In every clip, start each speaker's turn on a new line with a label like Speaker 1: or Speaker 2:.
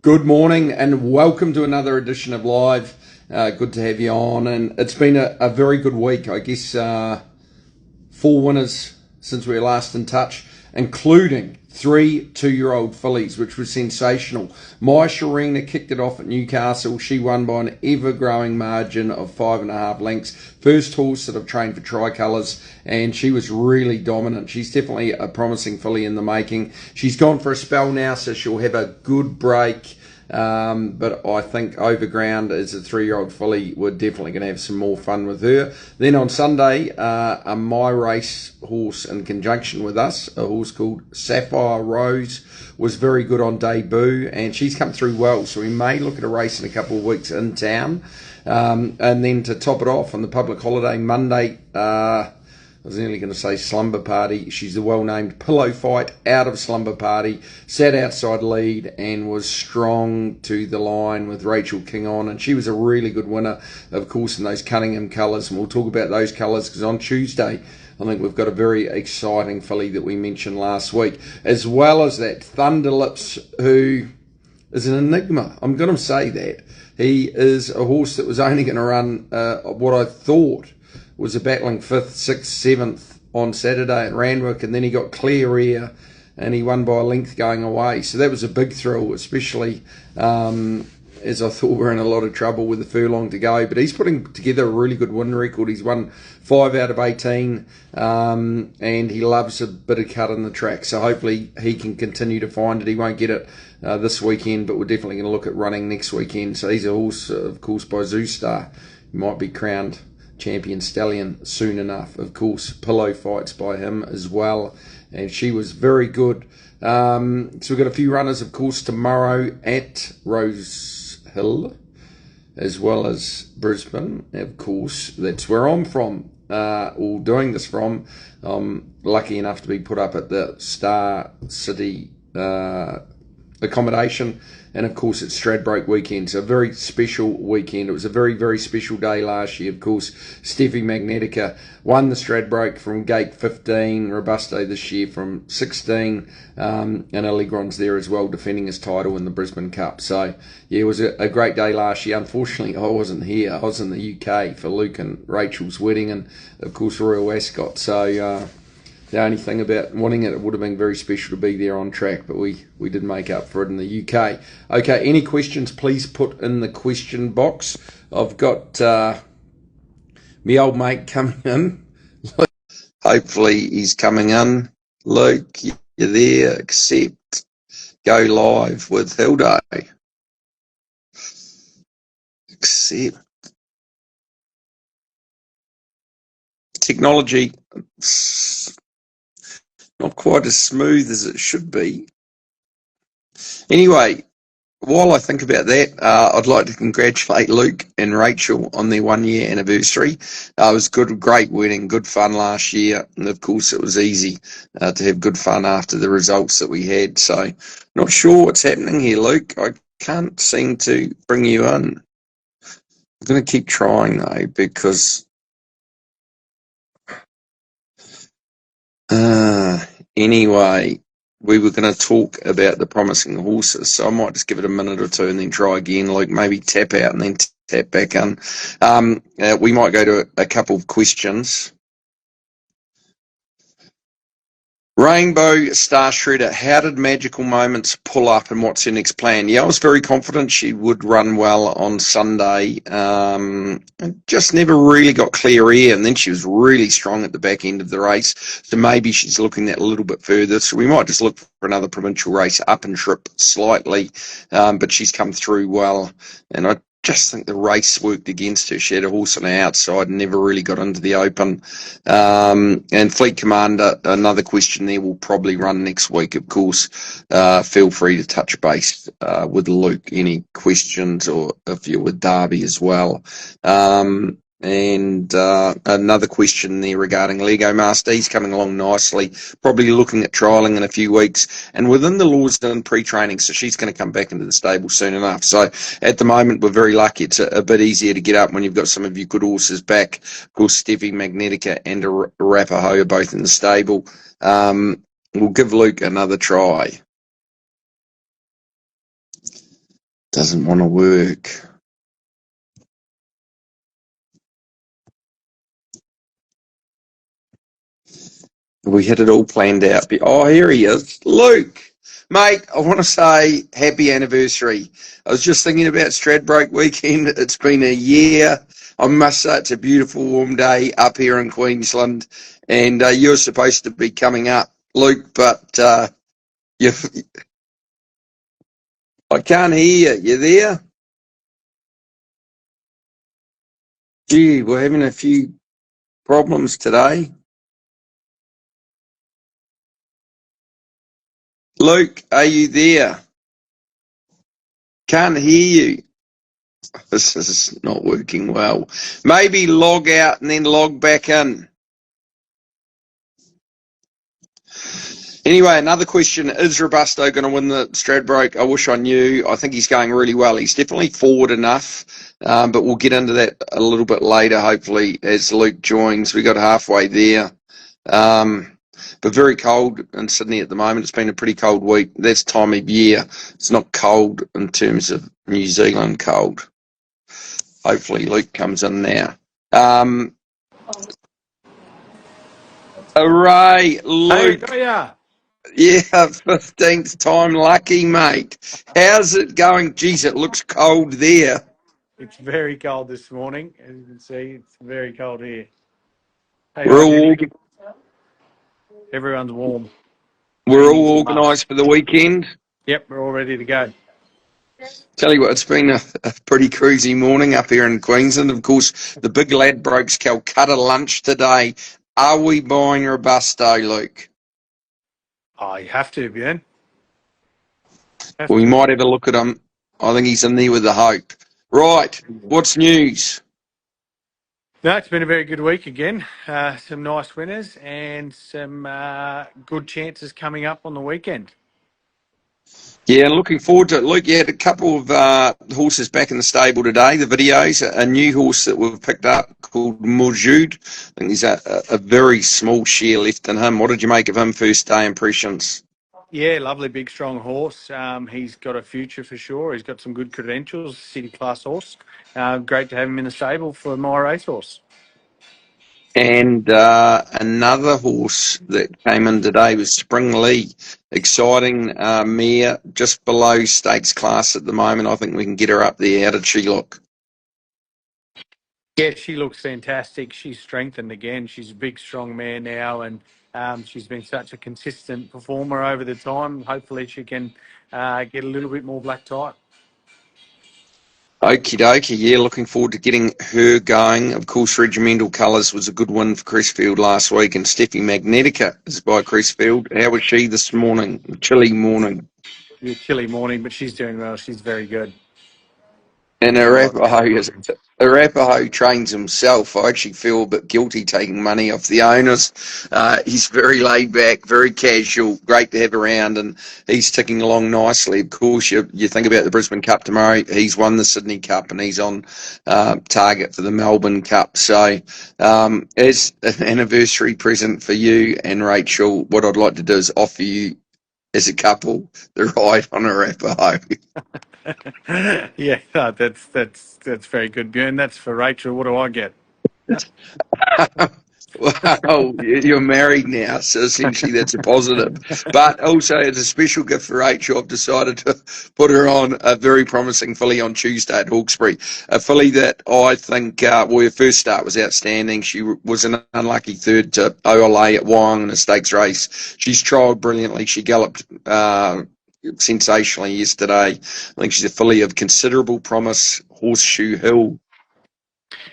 Speaker 1: Good morning and welcome to another edition of Live. Good to have you on, and it's been a very good week. I guess 4 winners since we were last in touch, including 3 two-year-old fillies, which was sensational. My Sharina kicked it off at Newcastle. She won by an ever-growing margin of 5.5 lengths. First horse that I've trained for tricolours, and she was really dominant. She's definitely a promising filly in the making. She's gone for a spell now, so she'll have a good break. But I think Overground as a 3-year-old filly, we're definitely going to have some more fun with her. Then on Sunday, a My Race horse in conjunction with us, a horse called Sapphire Rose, was very good on debut, and she's come through well, so we may look at a race in a couple of weeks in town. And then to top it off on the public holiday Monday, I was nearly going to say Slumber Party. She's the well-named Pillow Fight out of Slumber Party, sat outside lead and was strong to the line with Rachel King on, and she was a really good winner, of course, in those Cunningham colours, and we'll talk about those colours because on Tuesday I think we've got a very exciting filly that we mentioned last week, as well as that Thunderlips, who is an enigma. I'm going to say that. He is a horse that was only going to run what I thought was a battling 5th, 6th, 7th on Saturday at Randwick, and then he got clear air and he won by a length going away. So that was a big thrill, especially as I thought we were in a lot of trouble with the furlong to go. But he's putting together a really good win record. He's won 5 out of 18, and he loves a bit of cut in the track. So hopefully he can continue to find it. He won't get it this weekend, but we're definitely going to look at running next weekend. So he's a horse, of course, by Zoostar. He might be crowned champion stallion soon enough. Of course, Pillow Fights by him as well, and she was very good. So we've got a few runners, of course, tomorrow at Rose Hill as well as Brisbane. Of course, that's where I'm from, or doing this from. I'm lucky enough to be put up at the Star City accommodation, and of course it's Stradbroke weekend, so a very special weekend. It was a very, very special day last year. Of course, Steffi Magnetica won the Stradbroke from gate 15, Robusto this year from 16, and Allegron's there as well, defending his title in the Brisbane Cup. So yeah, it was a great day last year. Unfortunately, I wasn't here. I was in the UK for Luke and Rachel's wedding, and of course Royal Ascot. So the only thing about wanting it, it would have been very special to be there on track, but we did make up for it in the UK. Okay, any questions, please put in the question box. I've got me old mate coming in. Hopefully he's coming in. Luke, you're there. Accept. Go live with Hilda. Accept. Technology, not quite as smooth as it should be. Anyway, while I think about that, I'd like to congratulate Luke and Rachel on their 1-year anniversary. It was good, great wedding, good fun last year, and of course it was easy to have good fun after the results that we had. So, not sure what's happening here, Luke. I can't seem to bring you in. I'm going to keep trying though, because anyway, we were going to talk about the promising horses, so I might just give it a minute or two and then try again, Luke, maybe tap out and then tap back in. We might go to a couple of questions. Rainbow Star Shredder, how did Magical Moments pull up and what's your next plan? Yeah, I was very confident she would run well on Sunday. Just never really got clear air, and then she was really strong at the back end of the race. So maybe she's looking that a little bit further. So we might just look for another provincial race up and trip slightly. But she's come through well, and I just think the race worked against her. She had a horse on the outside and never really got into the open. And Fleet Commander, another question there, will probably run next week, of course. Feel free to touch base with Luke. Any questions, or if you're with Derby as well. And another question there regarding Lego Master. He's coming along nicely, probably looking at trialling in a few weeks, and within the laws and pre-training, so she's going to come back into the stable soon enough. So at the moment we're very lucky. It's a bit easier to get up when you've got some of your good horses back. Of course, Steffi Magnetica and Arapaho are both in the stable. We'll give Luke another try. Doesn't want to work. We had it all planned out. Oh, here he is. Luke, mate, I want to say happy anniversary. I was just thinking about Stradbroke weekend. It's been a year. I must say it's a beautiful warm day up here in Queensland. And you're supposed to be coming up, Luke, but you, I can't hear you. You there? Gee, we're having a few problems today. Luke, are you there? Can't hear you. This is not working well. Maybe log out and then log back in. Anyway, another question. Is Robusto going to win the Stradbroke? I wish I knew. I think he's going really well. He's definitely forward enough, but we'll get into that a little bit later, hopefully, as Luke joins. We got halfway there. But very cold in Sydney at the moment. It's been a pretty cold week. That's time of year. It's not cold in terms of New Zealand cold. Hopefully Luke comes in now. Hooray, Luke.
Speaker 2: Hey, yeah.
Speaker 1: Yeah, 15th time lucky, mate. How's it going? Geez, it looks cold there.
Speaker 2: It's very cold this morning. As you can see, it's very cold here. Hey,
Speaker 1: We're
Speaker 2: hi,
Speaker 1: all
Speaker 2: Jenny. Everyone's warm.
Speaker 1: we're
Speaker 2: Bringing
Speaker 1: all
Speaker 2: some
Speaker 1: organised for the weekend.
Speaker 2: Yep, we're all ready to go.
Speaker 1: Tell you what, it's been a pretty cruisy morning up here in Queensland. Of course, the big Ladbrokes Calcutta lunch today. Are we buying Robusto, Luke?
Speaker 2: Oh, you have to, Bjorn. Have
Speaker 1: We
Speaker 2: to.
Speaker 1: might have a look at him. I think he's in there with the hope. Right, what's news?
Speaker 2: No, it's been a very good week again. Some nice winners and some good chances coming up on the weekend.
Speaker 1: Yeah, and looking forward to it. Luke, you had a couple of horses back in the stable today, the videos. A new horse that we've picked up called Mujud. I think there's a very small share left in him. What did you make of him first day impressions?
Speaker 2: Yeah, lovely, big, strong horse. He's got a future for sure. He's got some good credentials, city class horse. Great to have him in the stable for my racehorse.
Speaker 1: And another horse that came in today was Spring Lee. Exciting mare, just below stakes class at the moment. I think we can get her up there. How did she look?
Speaker 2: Yeah, she looks fantastic. She's strengthened again. She's a big, strong mare now, and she's been such a consistent performer over the time. Hopefully, she can get a little bit more black type.
Speaker 1: Okie dokie, yeah, looking forward to getting her going. Of course, Regimental Colours was a good win for Crestfield last week, and Steffi Magnetica is by Crestfield. How was she this morning? Chilly morning.
Speaker 2: Yeah, chilly morning, but she's doing well. She's very good.
Speaker 1: And
Speaker 2: Getting a lot of compliments.
Speaker 1: Arapaho trains himself. I actually feel a bit guilty taking money off the owners. He's very laid back, very casual, great to have around, and he's ticking along nicely. Of course, you think about the Brisbane Cup tomorrow. He's won the Sydney Cup, and he's on target for the Melbourne Cup. So, as an anniversary present for you and Rachel, what I'd like to do is offer you, as a couple, the ride on Arapaho.
Speaker 2: Yeah, no, that's very good, Bjorn. That's for Rachel. What do I get?
Speaker 1: Well, you're married now, so essentially that's a positive. But also, as a special gift for Rachel, I've decided to put her on a very promising filly on Tuesday at Hawkesbury. A filly that I think, well, her first start was outstanding. She was an unlucky third to OLA at Wyong in a stakes race. She's trialled brilliantly. She galloped sensationally yesterday. I think she's a filly of considerable promise, Horseshoe Hill.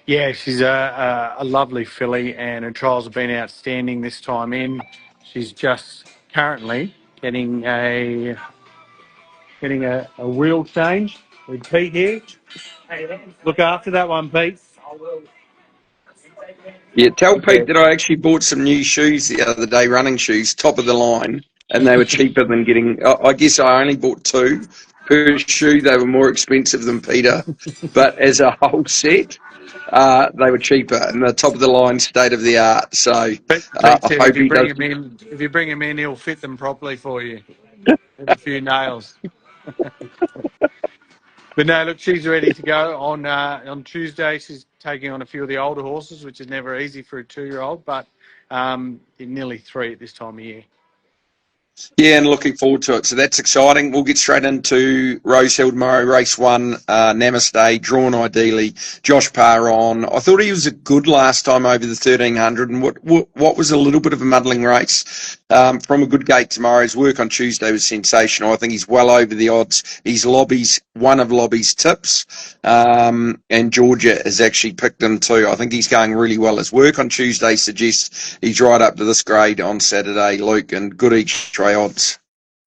Speaker 2: Yeah, she's a lovely filly, and her trials have been outstanding this time in. She's just currently getting a wheel change with Pete here. Look after that one, Pete.
Speaker 1: Yeah, tell
Speaker 2: Yeah.
Speaker 1: Pete that I actually bought some new shoes the other day, running shoes, top of the line, and they were cheaper than getting. I guess I only bought two per shoe. They were more expensive than Peter, but as a whole set, they were cheaper and the top of the line, state of the art. So
Speaker 2: Pete
Speaker 1: I
Speaker 2: said
Speaker 1: hope he does.
Speaker 2: if you bring him in, he'll fit them properly for you with a few nails. But no, look, she's ready to go on Tuesday. She's taking on a few of the older horses, which is never easy for a 2-year-old, but nearly 3 at this time of year.
Speaker 1: Yeah, and looking forward to it. So that's exciting. We'll get straight into Rosehill tomorrow, race 1, Namaste, drawn ideally. Josh Parr on. I thought he was a good last time over the 1300, and what was a little bit of a muddling race from a good gate tomorrow. His work on Tuesday was sensational. I think he's well over the odds. He's one of Lobby's tips, and Georgia has actually picked him too. I think he's going really well. His work on Tuesday suggests he's right up to this grade on Saturday, Luke, and good each try odds.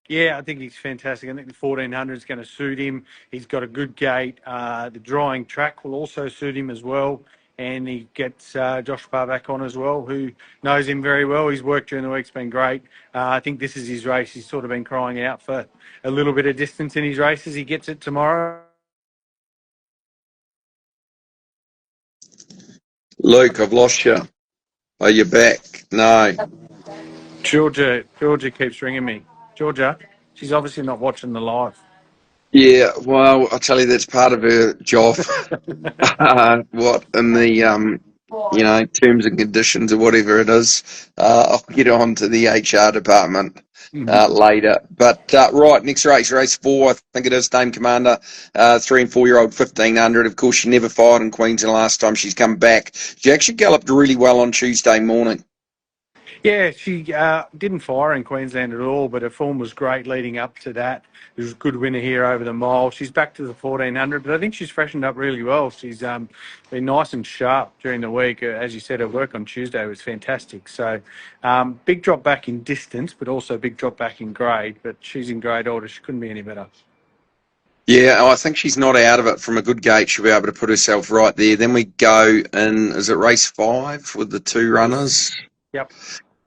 Speaker 2: Yeah, I think he's fantastic. I think the 1400 is going to suit him. He's got a good gait. The drying track will also suit him as well. And he gets Josh Parr back on as well, who knows him very well. His work during the week's been great. I think this is his race. He's sort of been crying out for a little bit of distance in his races. He gets it tomorrow.
Speaker 1: Luke, I've lost you. Are you back? No.
Speaker 2: Georgia keeps ringing me. Georgia, she's obviously not watching the live.
Speaker 1: Yeah, well, I tell you, that's part of her job. What in the terms and conditions or whatever it is. I'll get on to the HR department later. But right, next race 4, I think it is, Dame Commander, 3 and 4-year-old 1500. Of course, she never fired in Queensland last time she's come back. She actually galloped really well on Tuesday morning.
Speaker 2: Yeah, she didn't fire in Queensland at all, but her form was great leading up to that. There was a good winner here over the mile. She's back to the 1400, but I think she's freshened up really well. She's been nice and sharp during the week. As you said, her work on Tuesday was fantastic. So big drop back in distance, but also big drop back in grade. But she's in grade order. She couldn't be any better.
Speaker 1: Yeah, I think she's not out of it from a good gate. She'll be able to put herself right there. Then we go in, is it race 5 with the 2 runners?
Speaker 2: Yep.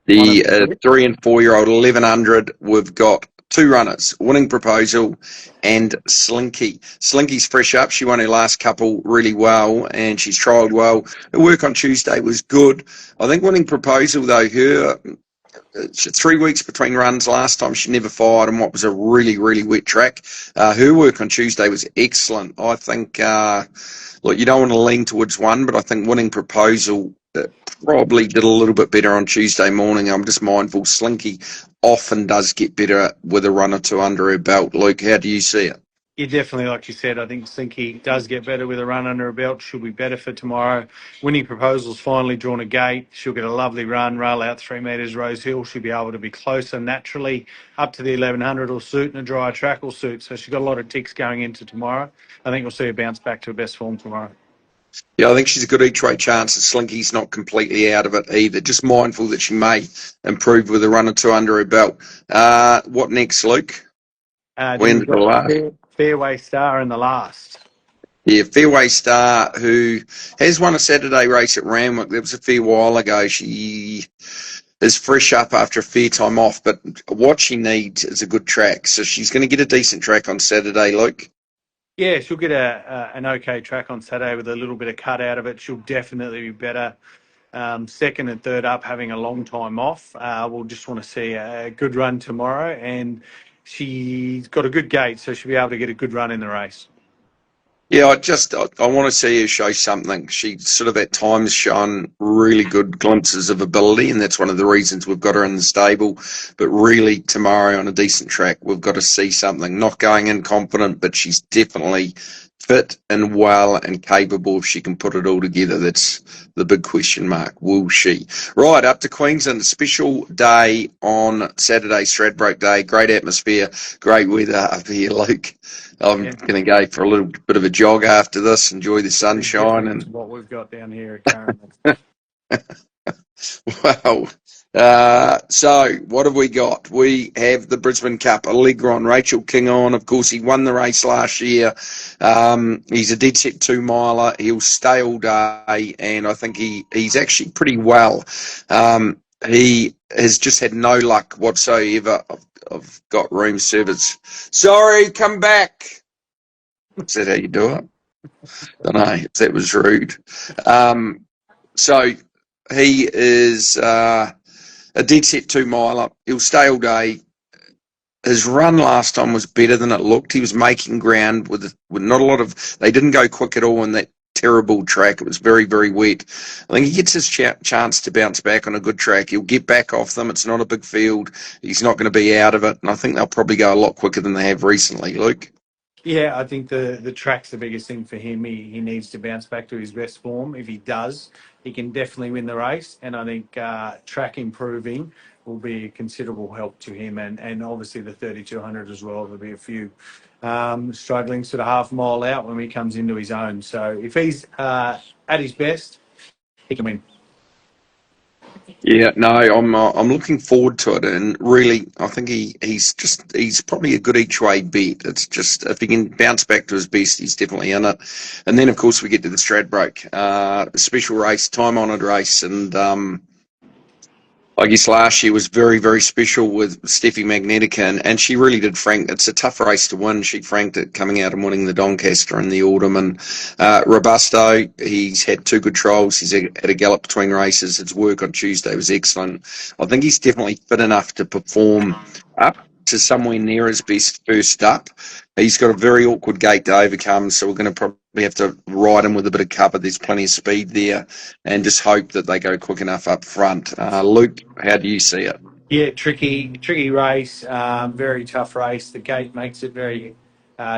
Speaker 1: The 3 and 4-year-old 1100, we've got 2 runners, Winning Proposal and Slinky. Slinky's fresh up. She won her last couple really well, and she's trialled well. Her work on Tuesday was good. I think Winning Proposal, though, 3 weeks between runs last time, she never fired on what was a really, really wet track. Her work on Tuesday was excellent. I think, look, you don't want to lean towards one, but I think Winning Proposal probably did a little bit better on Tuesday morning. I'm just mindful Slinky often does get better with a run or two under her belt. Luke, how do you see it?
Speaker 2: Yeah, definitely, like you said, I think Slinky does get better with a run under her belt. She'll be better for tomorrow. Winning Proposal's finally drawn a gate. She'll get a lovely run, rail out 3 metres, Rose Hill. She'll be able to be closer naturally. Up to the 1100 will suit, and a drier track will suit. So she's got a lot of ticks going into tomorrow. I think we'll see her bounce back to her best form tomorrow.
Speaker 1: Yeah, I think she's a good each way chance. Slinky's not completely out of it either. Just mindful that she may improve with a run or two under her belt. What next, Luke? When's the last?
Speaker 2: Fairway Star in the last.
Speaker 1: Yeah, Fairway Star, who has won a Saturday race at Randwick. That was a fair while ago. She is fresh up after a fair time off, but what she needs is a good track. So she's going to get a decent track on Saturday, Luke.
Speaker 2: Yeah, she'll get an okay track on Saturday with a little bit of cut out of it. She'll definitely be better second and third up, having a long time off. We'll just want to see a good run tomorrow, and she's got a good gait, so she'll be able to get a good run in the race.
Speaker 1: Yeah, I want to see her show something. She sort of at times shown really good glimpses of ability, and that's one of the reasons we've got her in the stable. But really, tomorrow on a decent track, we've got to see something. Not going in confident, but she's definitely fit and well and capable if she can put it all together. That's the big question mark. Will she? Right, up to Queensland. Special day on Saturday, Stradbroke Day. Great atmosphere, great weather up here, Luke. I'm going to go for a little bit of a jog after this, enjoy the sunshine. And
Speaker 2: what we've got down here currently.
Speaker 1: Well, so what have we got? We have the Brisbane Cup, Allegron, Rachel King on. Of course, he won the race last year. He's a dead set 2 miler. He'll stay all day, and I think he's actually pretty well. He has just had no luck whatsoever. I've got room service. Sorry, come back. Is that how you do it? I don't know if that was rude. So he is a dead set 2 miler. He'll stay all day. his run last time was better than it looked. He was making ground with not a lot of. They didn't go quick at all in that terrible track. It was very, very wet. I think he gets his chance to bounce back on a good track. He'll get back off them. It's not a big field. He's not going to be out of it, and I think they'll probably go a lot quicker than they have recently, Luke.
Speaker 2: Yeah, I think the track's the biggest thing for him. He needs to bounce back to his best form. If he does, he can definitely win the race. And I think track improving will be a considerable help to him. And obviously the 3200 as well. There'll be a few struggling sort of half mile out when he comes into his own. So if he's at his best, he can win.
Speaker 1: Yeah, no, I'm looking forward to it, and really, I think he's probably a good each way bet. It's just if he can bounce back to his best, he's definitely in it. And then, of course, we get to the Stradbroke, special race, time honoured race, and I guess last year was very, very special with Steffi Magnetica, and she really did frank. It's a tough race to win. She franked it coming out and winning the Doncaster in the autumn. And Robusto, he's had two good trials. He's had a gallop between races. His work on Tuesday was excellent. I think he's definitely fit enough to perform up to somewhere near his best first up. He's got a very awkward gate to overcome, so we're going to probably have to ride him with a bit of cover. There's plenty of speed there, and just hope that they go quick enough up front. Luke, how do you see it?
Speaker 2: Yeah, tricky race, very tough race. The gate makes it very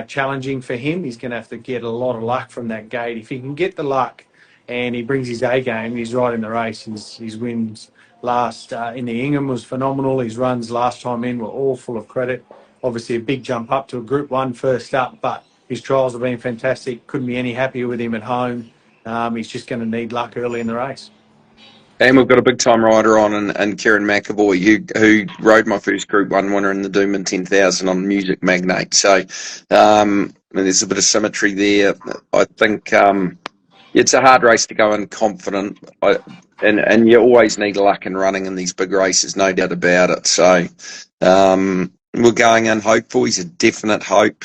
Speaker 2: challenging for him. He's going to have to get a lot of luck from that gate. If he can get the luck and he brings his A game, he's right in the race. His wins last in the Ingham was phenomenal. His runs last time in were all full of credit. Obviously, a big jump up to a Group 1 first up, but his trials have been fantastic. Couldn't be any happier with him at home. He's just going to need luck early in the race.
Speaker 1: And we've got a big time rider on, and Kieran McAvoy, who rode my first Group 1 winner in the Doomben 10,000 on Music Magnate. So there's a bit of symmetry there. I think it's a hard race to go in confident, and you always need luck in running in these big races, no doubt about it. So we're going in hopeful. He's a definite hope.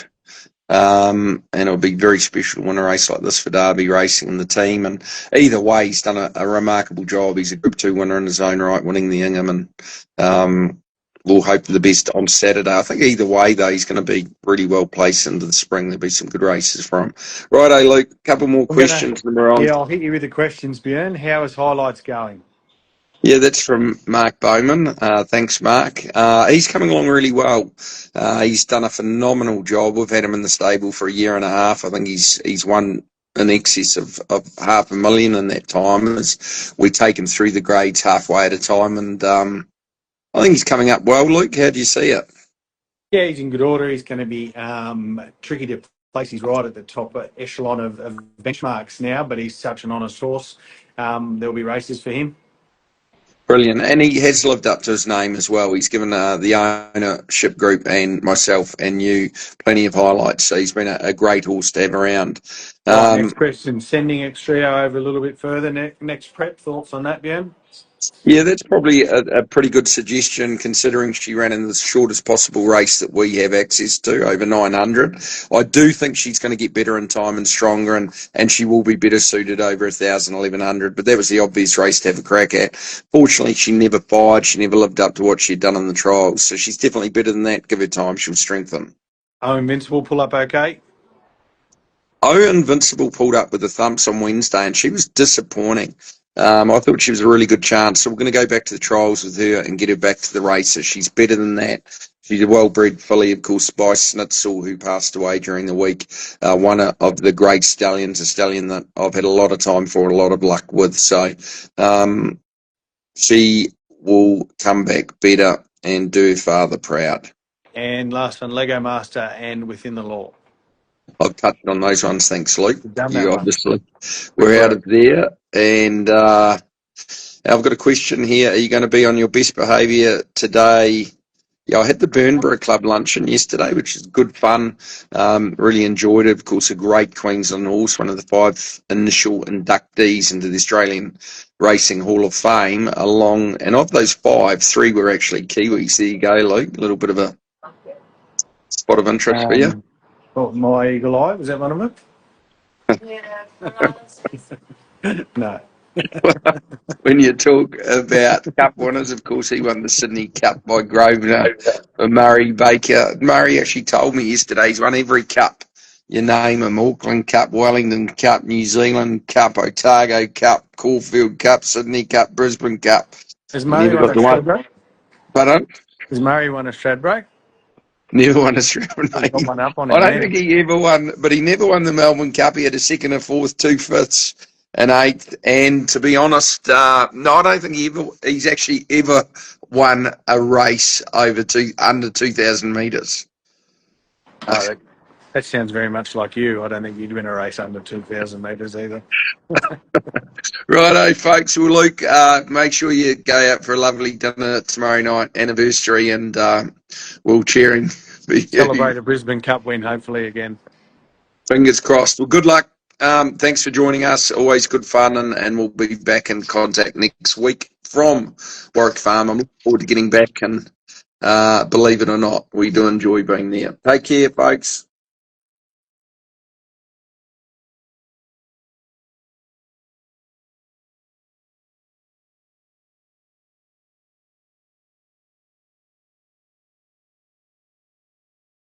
Speaker 1: And it'll be very special to win a race like this for Derby Racing and the team. And either way, he's done a remarkable job. He's a Group 2 winner in his own right, winning the Ingham, and we'll hope for the best on Saturday. I think either way, though, he's going to be really well placed into the spring. There'll be some good races for him. Righto, Luke, a couple more questions.
Speaker 2: Yeah, I'll hit you with the questions, Bjorn. How is highlights going?
Speaker 1: Yeah, that's from Mark Bowman. Thanks, Mark. He's coming along really well. He's done a phenomenal job. We've had him in the stable for a year and a half. I think he's won in excess of $500,000 in that time as we take him through the grades halfway at a time. And I think he's coming up well. Luke, how do you see it?
Speaker 2: Yeah, he's in good order. He's going to be tricky to place. He's right at the top echelon of benchmarks now, but he's such an honest horse. There'll be races for him.
Speaker 1: Brilliant. And he has lived up to his name as well. He's given the ownership group and myself and you plenty of highlights. So he's been a great horse to have around.
Speaker 2: Next question, sending Extrio over a little bit further. Next prep, thoughts on that, Bjorn?
Speaker 1: Yeah, that's probably a pretty good suggestion considering she ran in the shortest possible race that we have access to, over 900. I do think she's going to get better in time and stronger, and she will be better suited over 1,000, 1,100, but that was the obvious race to have a crack at. Fortunately, she never fired. She never lived up to what she'd done in the trials, so she's definitely better than that. Give her time, she'll strengthen.
Speaker 2: Oh, Invincible pull up okay?
Speaker 1: Oh, Invincible pulled up with the thumps on Wednesday, and she was disappointing. I thought she was a really good chance. So we're going to go back to the trials with her and get her back to the races. She's better than that. She's a well-bred filly, of course, by Snitzel, who passed away during the week. One of the great stallions, a stallion that I've had a lot of time for, a lot of luck with. So she will come back better and do her father proud.
Speaker 2: And last one, Lego Master and Within the Law.
Speaker 1: I've touched on those ones, thanks, Luke. You obviously
Speaker 2: were
Speaker 1: out of there. And I've got a question here. Are you going to be on your best behaviour today? Yeah, I had the Burnborough Club luncheon yesterday, which is good fun. Really enjoyed it. Of course, a great Queensland horse, one of the 5 initial inductees into the Australian Racing Hall of Fame. And of those 5, 3 were actually Kiwis. There you go, Luke. A little bit of a spot of interest for you.
Speaker 2: Oh, My Eagle Eye, was that one of them? No.
Speaker 1: When you talk about cup winners, of course, he won the Sydney Cup by Grosvenor. Murray Baker. Murray actually told me yesterday he's won every cup. You name him: Auckland Cup, Wellington Cup, New Zealand Cup, Otago Cup, Caulfield Cup, Sydney Cup, Brisbane Cup.
Speaker 2: Has
Speaker 1: He
Speaker 2: Murray
Speaker 1: never
Speaker 2: won
Speaker 1: got
Speaker 2: a
Speaker 1: the one.
Speaker 2: Stradbroke?
Speaker 1: Pardon?
Speaker 2: Has Murray won a Stradbroke?
Speaker 1: Never won a strap.
Speaker 2: We've got one up on
Speaker 1: I
Speaker 2: him
Speaker 1: don't
Speaker 2: there.
Speaker 1: think he ever won, but he never won the Melbourne Cup. He had a second, a fourth, two fifths, an eighth. And to be honest, no, I don't think he's actually ever won a race under 2,000 metres.
Speaker 2: Oh, that sounds very much like you. I don't think you'd win a race under 2,000 metres either.
Speaker 1: Righto, folks. Well, Luke, make sure you go out for a lovely dinner tomorrow night, anniversary, and we'll cheering for you.
Speaker 2: Celebrate a Brisbane Cup win, hopefully, again.
Speaker 1: Fingers crossed. Well, good luck. Thanks for joining us. Always good fun, and we'll be back in contact next week from Warwick Farm. I'm looking forward to getting back, and believe it or not, we do enjoy being there. Take care, folks.